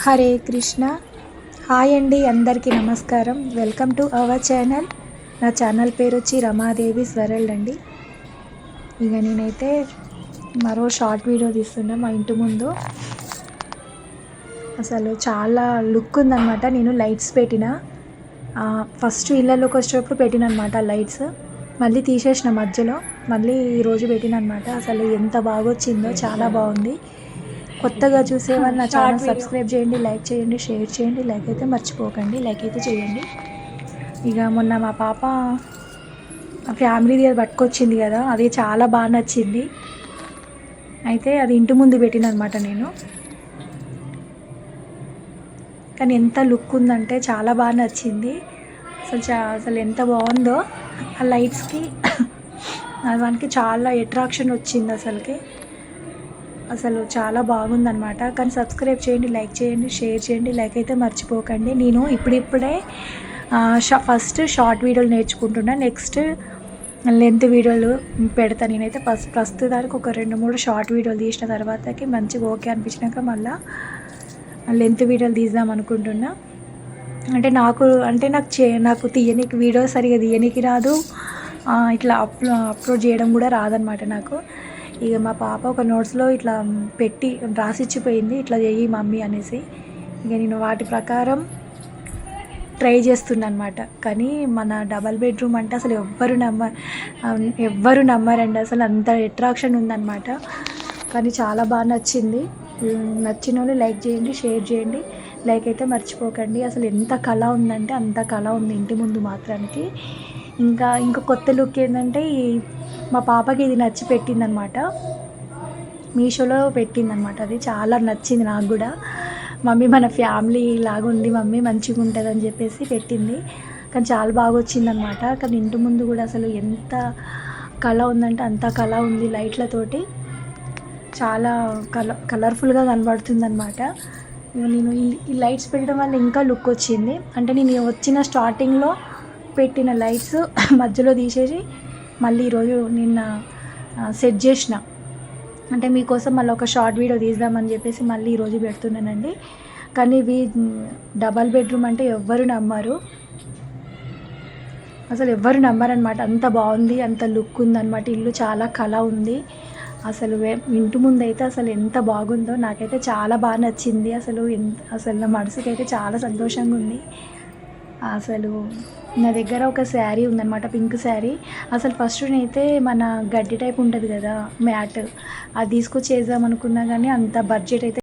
Hare Krishna. Hi అండి, అందరికీ నమస్కారం. Welcome to our channel. నా ఛానల్ పేరు వచ్చి రమాదేవి స్వరల్డ్ అండి. ఇక నేనైతే మరో షార్ట్ వీడియో తీస్తున్నా మా ఇంటి ముందు. అసలు చాలా లుక్ ఉందన్నమాట. నేను లైట్స్ పెట్టిన ఫస్ట్ ఇళ్ళలోకి వచ్చేటప్పుడు పెట్టిన అనమాట లైట్స్, మళ్ళీ తీసేసిన మధ్యలో, మళ్ళీ ఈరోజు పెట్టిన అనమాట. అసలు ఎంత బాగా వచ్చిందో, చాలా బాగుంది. కొత్తగా చూసేవాళ్ళు నా ఛానల్ సబ్స్క్రైబ్ చేయండి, లైక్ చేయండి, షేర్ చేయండి. లైక్ అయితే మర్చిపోకండి, లైక్ అయితే చేయండి. ఇక మొన్న మా పాప ఫ్యామిలీది అది పట్టుకొచ్చింది కదా, అది చాలా బాగా నచ్చింది. అయితే అది ఇంటి ముందు పెట్టిన అనమాట నేను. కానీ ఎంత లుక్ ఉందంటే చాలా బాగా నచ్చింది. అసలు ఎంత బాగుందో ఆ లైట్స్కి. దానికి చాలా అట్రాక్షన్ వచ్చింది అసలు చాలా బాగుందనమాట. కానీ సబ్స్క్రైబ్ చేయండి, లైక్ చేయండి, షేర్ చేయండి. లైక్ అయితే మర్చిపోకండి. నేను ఇప్పుడిప్పుడే ఫస్ట్ షార్ట్ వీడియోలు నేర్చుకుంటున్నా, నెక్స్ట్ లెంత్ వీడియోలు పెడతాను. నేనైతే ప్రస్తుతానికి ఒక 2-3 షార్ట్ వీడియోలు తీసిన తర్వాతకి మంచిగా ఓకే అనిపించినాక మళ్ళీ లెంత్ వీడియోలు తీద్దాం అనుకుంటున్నా. అంటే నాకు తీయనీకి వీడియో సరిగా తీయనీకి రాదు, ఇట్లా అప్లోడ్ చేయడం కూడా రాదనమాట నాకు. ఇక మా పాప ఒక నోట్స్లో ఇట్లా పెట్టి రాసిచ్చిపోయింది, ఇట్లా చెయ్యి మమ్మీ అనేసి. ఇక నేను వాటి ప్రకారం ట్రై చేస్తున్నా అనమాట. కానీ మన డబల్ బెడ్రూమ్ అంటే అసలు ఎవ్వరు నమ్మరండి. అసలు అంత అట్రాక్షన్ ఉందన్నమాట. కానీ చాలా బాగా నచ్చింది. నచ్చిన వాళ్ళు లైక్ చేయండి, షేర్ చేయండి. లైక్ అయితే మర్చిపోకండి. అసలు ఎంత కళ ఉందంటే అంత కళ ఉంది ఇంటి ముందు మాత్రానికి. ఇంకా కొత్త లుక్ ఏంటంటే, మా పాపకి ఇది నచ్చి పెట్టిందనమాట, మీషోలో పెట్టిందనమాట. అది చాలా నచ్చింది నాకు కూడా. మమ్మీ మన ఫ్యామిలీ లాగా ఉంది మమ్మీ, మంచిగా ఉంటుంది అని చెప్పేసి పెట్టింది. కానీ చాలా బాగా వచ్చిందనమాట. కానీ ఇంటి ముందు కూడా అసలు ఎంత కళ ఉందంటే అంత కళ ఉంది. లైట్లతోటి చాలా కలర్ఫుల్గా కనబడుతుంది అనమాట. నేను ఈ లైట్స్ పెట్టడం వల్ల ఇంకా లుక్ వచ్చింది. అంటే నేను వచ్చిన స్టార్టింగ్లో పెట్టిన లైట్స్ మధ్యలో తీసేసి మళ్ళీ ఈరోజు నిన్న సెట్ చేసిన. అంటే మీకోసం మళ్ళీ ఒక షార్ట్ వీడియో తీద్దామని చెప్పేసి మళ్ళీ ఈరోజు పెడుతున్నానండి. కానీ ఇవి డబల్ బెడ్రూమ్ అంటే ఎవ్వరు నమ్మరు, అసలు ఎవ్వరు నమ్మరనమాట. అంత బాగుంది, అంత లుక్ ఉందన్నమాట. ఇల్లు చాలా కళ ఉంది. అసలు ఇంటి ముందు అయితే అసలు ఎంత బాగుందో, నాకైతే చాలా బాగా నచ్చింది. అసలు నా మనసుకి అయితే చాలా సంతోషంగా ఉంది. అసలు నా దగ్గర ఒక శారీ ఉందన్నమాట, పింక్ శారీ. అసలు ఫస్ట్ నేనైతే మన గడ్డి టైప్ ఉంటుంది కదా మ్యాట్, అది తీసుకొచ్చి వేద్దాం అనుకున్నా. కానీ అంత బడ్జెట్ అయితే